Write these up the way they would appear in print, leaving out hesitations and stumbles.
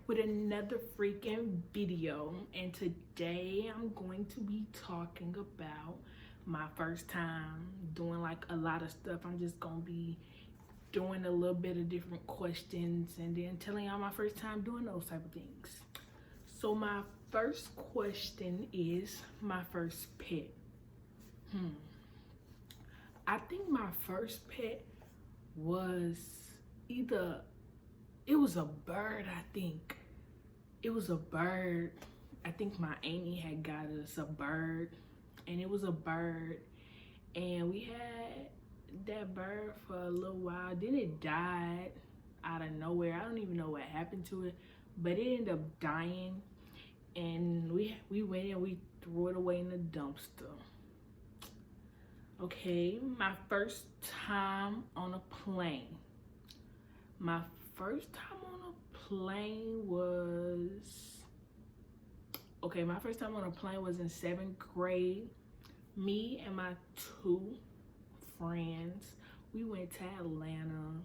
with another freaking video, and today I'm going to be talking about my first time doing like a lot of stuff. I'm just gonna be doing a little bit of different questions and then telling y'all my first time doing those type of things. So my first question is my first pet. I think my first pet was either, it was a bird. I think it was a bird. I think my auntie had got us a bird, and it was a bird, and we had that bird for a little while. Then it died out of nowhere. I don't even know what happened to it, but it ended up dying, and we went and we threw it away in the dumpster. Okay, my first time on a plane. My first time on a plane was, okay, my first time on a plane was in 7th grade. Me and my 2 friends, we went to Atlanta,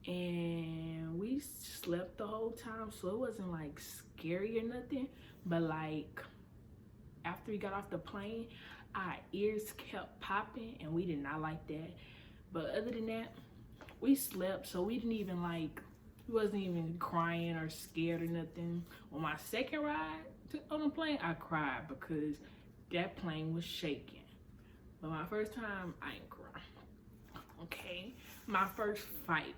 and we slept the whole time, so it wasn't like scary or nothing, but like after we got off the plane, our ears kept popping, and we did not like that. But other than that, we slept, so we didn't even like, we wasn't even crying or scared or nothing. On my second ride on the plane, I cried because that plane was shaking. But my first time, I ain't cry. Okay, my first fight.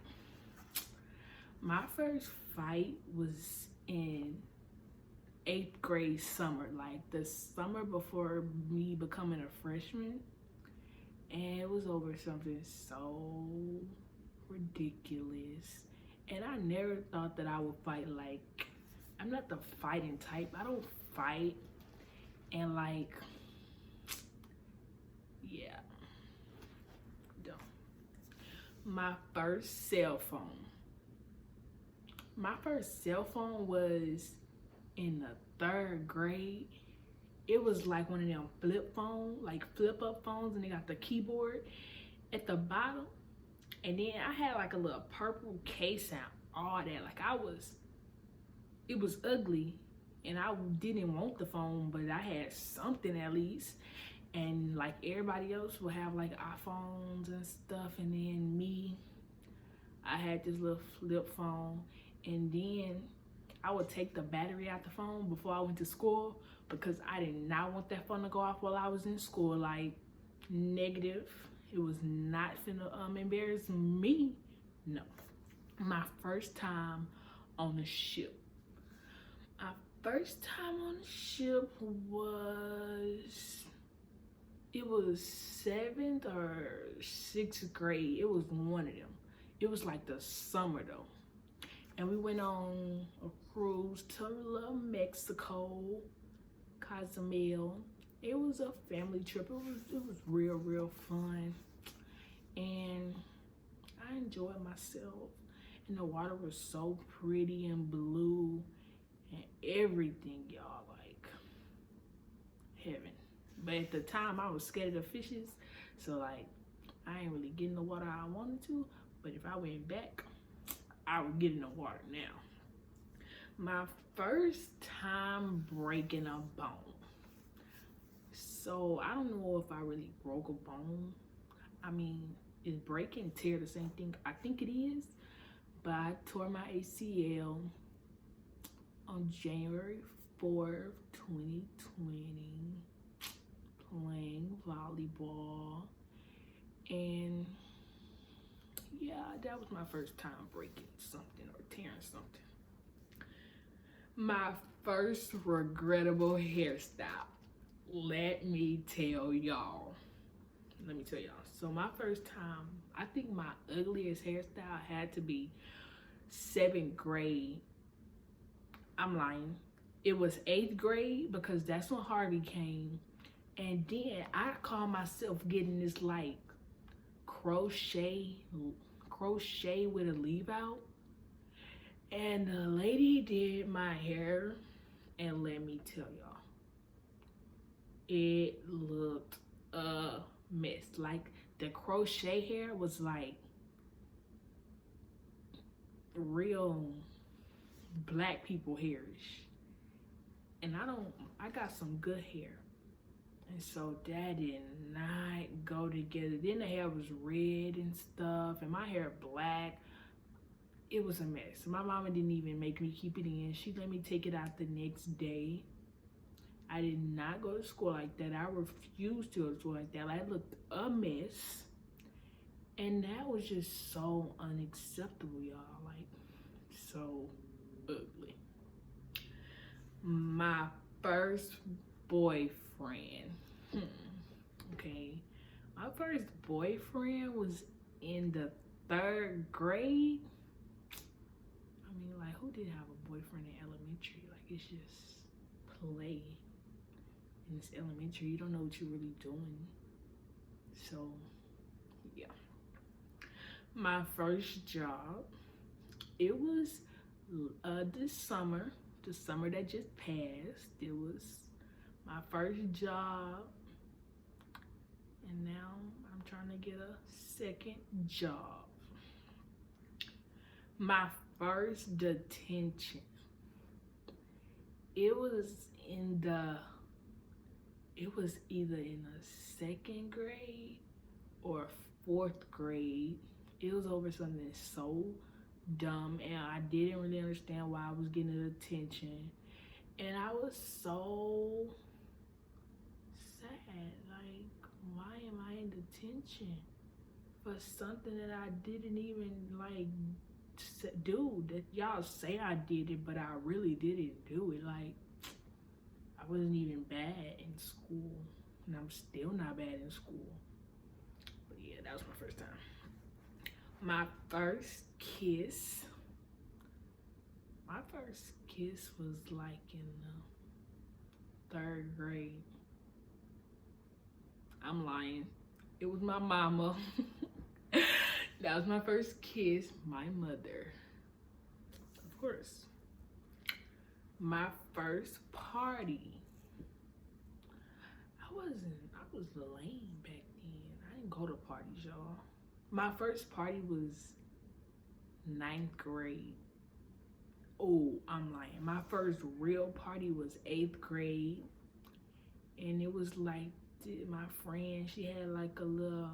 My first fight was in 8th grade summer, like the summer before me becoming a freshman, and it was over something so ridiculous. And I never thought that I would fight. Like, I'm not the fighting type. I don't fight. And like, yeah, dumb. My first cell phone. My first cell phone was in the 3rd grade. It was like one of them flip phone, like flip up phones, and they got the keyboard at the bottom. And then I had like a little purple case and all that. Like it was ugly, and I didn't want the phone, but I had something at least. And like everybody else would have like iPhones and stuff, and then me, I had this little flip phone. And then I would take the battery out the phone before I went to school because I did not want that phone to go off while I was in school. Like, negative. It was not finna embarrass me. No. My first time on a ship. My first time on a ship was, it was 7th or 6th grade. It was one of them. It was like the summer though. And we went on a cruise to Mexico, Cozumel. It was a family trip. It was real fun. And I enjoyed myself. And the water was so pretty and blue and everything, y'all, like heaven. But at the time I was scared of the fishes. So like, I ain't really getting the water I wanted to. But if I went back, I would get in the water now. My first time breaking a bone. So I don't know if I really broke a bone. I mean, is break and tear the same thing? I think it is. But I tore my ACL on January 4th, 2020, playing volleyball. And yeah, that was my first time breaking something or tearing something. My first regrettable hairstyle. Let me tell y'all. So my first time, I think my ugliest hairstyle had to be 7th grade. I'm lying. It was 8th grade because that's when Harvey came. And then I called myself getting this like crochet with a leave out, and the lady did my hair, and let me tell y'all, it looked a mess. Like, the crochet hair was like real black people hairish. And I got some good hair. And so that did not go together. Then the hair was red and stuff, and my hair black. It was a mess. My mama didn't even make me keep it in. She let me take it out the next day. I did not go to school like that. I refused to go to school like that. I looked a mess. And that was just so unacceptable, y'all. Like, so ugly. My first boyfriend. Okay. My first boyfriend was in the 3rd grade. I mean, like, who did have a boyfriend in elementary? Like, it's just play. And it's elementary. You don't know what you're really doing. So, yeah. My first job, it was the summer that just passed. It was my first job, and now I'm trying to get a second job. My first detention, it was either in the 2nd grade or 4th grade. It was over something so dumb, and I didn't really understand why I was getting attention. And I was so sad. Like, why am I in detention for something that I didn't even like do? That y'all say I did it, but I really didn't do it. Like, I wasn't even bad in school, and I'm still not bad in school. But yeah, that was my first time. My first kiss. My first kiss was like in the 3rd grade. I'm lying. It was my mama. That was my first kiss. My mother. Of course. My first party. I was lame back then. I didn't go to parties, y'all. My first party was 9th grade. Oh, I'm lying. My first real party was 8th grade. And it was like my friend, she had like a little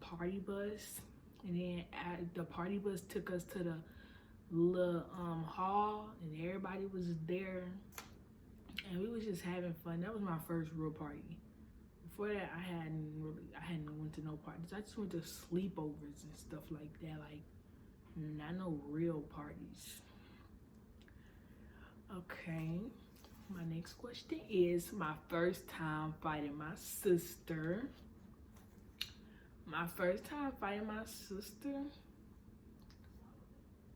party bus. And then the party bus took us to the little hall, and everybody was there. And we was just having fun. That was my first real party. Before that, I hadn't went to no parties. I just went to sleepovers and stuff like that. Like, not no real parties. Okay, my next question is my first time fighting my sister. My first time fighting my sister,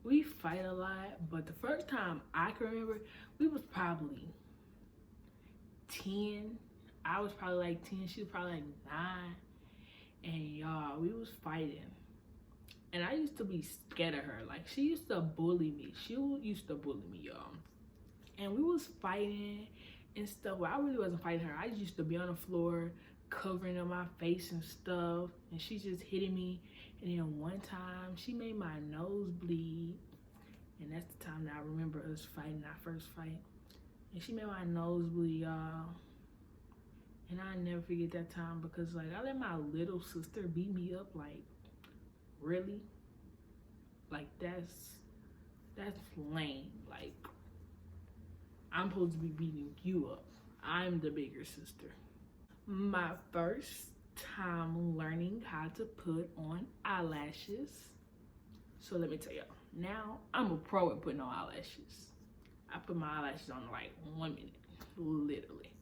we fight a lot, but the first time I can remember, we was probably 10. I was probably like 10, she was probably like 9. And y'all, we was fighting. And I used to be scared of her. Like, she used to bully me. She used to bully me, y'all. And we was fighting and stuff. Well, I really wasn't fighting her. I used to be on the floor, covering up my face and stuff. And she just hitting me. And then one time, she made my nose bleed. And that's the time that I remember us fighting, our first fight. And she made my nose bleed, y'all. And I'll never forget that time, because like, I let my little sister beat me up. Like, really? Like, that's lame. Like, I'm supposed to be beating you up. I'm the bigger sister. My first time learning how to put on eyelashes. So let me tell y'all, now I'm a pro at putting on eyelashes. I put my eyelashes on in like 1 minute, literally.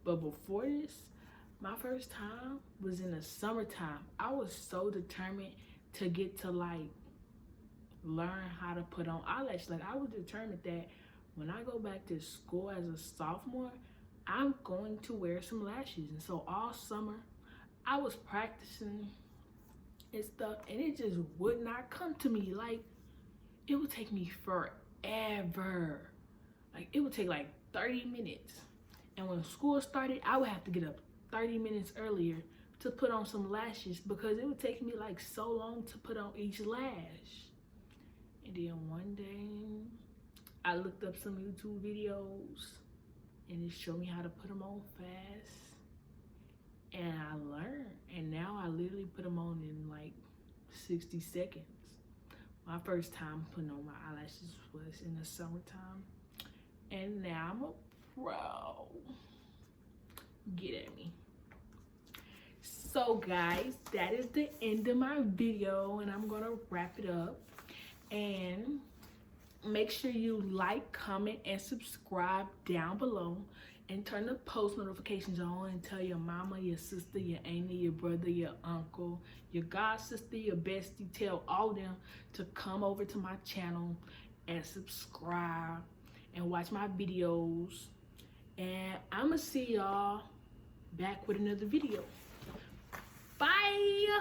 But before this, my first time was in the summertime. I was so determined to get to like learn how to put on eyelashes. Like, I was determined that when I go back to school as a sophomore, I'm going to wear some lashes. And so all summer, I was practicing and stuff, and it just would not come to me. Like, it would take me forever. Like, it would take like 30 minutes. And when school started, I would have to get up 30 minutes earlier to put on some lashes, because it would take me like so long to put on each lash. And then one day, I looked up some YouTube videos and it showed me how to put them on fast. And I learned, and now I literally put them on in like 60 seconds. My first time putting on my eyelashes was in the summertime, and now I'm a pro. Get at me. So guys, that is the end of my video, and I'm gonna wrap it up. And make sure you like, comment, and subscribe down below, and turn the post notifications on, and tell your mama, your sister, your auntie, your brother, your uncle, your god sister, your bestie, tell all of them to come over to my channel and subscribe and watch my videos. And I'ma see y'all back with another video. Bye.